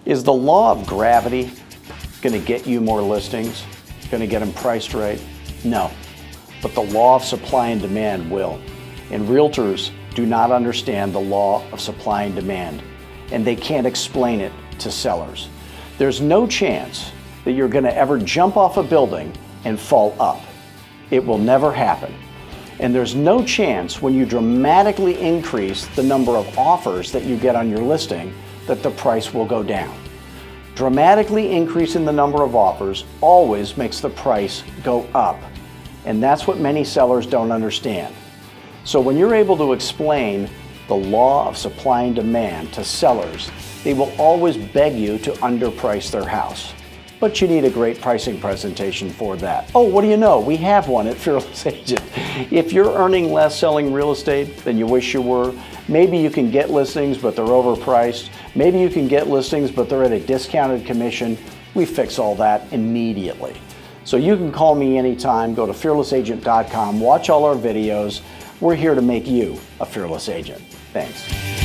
Is the law of gravity going to get you more listings? Going to get them priced right? No. But the law of supply and demand will. And realtors do not understand the law of supply and demand, and they can't explain it to sellers. There's no chance that you're going to ever jump off a building and fall up. It will never happen. And there's no chance when you dramatically increase the number of offers that you get on your listing that the price will go down. Dramatically increasing the number of offers always makes the price go up. And that's what many sellers don't understand. So when you're able to explain the law of supply and demand to sellers, they will always beg you to underprice their house. But you need a great pricing presentation for that. Oh, what do you know? We have one at Fearless Agent. If you're earning less selling real estate than you wish you were, maybe you can get listings, but they're overpriced. Maybe you can get listings, but they're at a discounted commission. We fix all that immediately. So you can call me anytime. Go to fearlessagent.com, watch all our videos. We're here to make you a fearless agent. Thanks.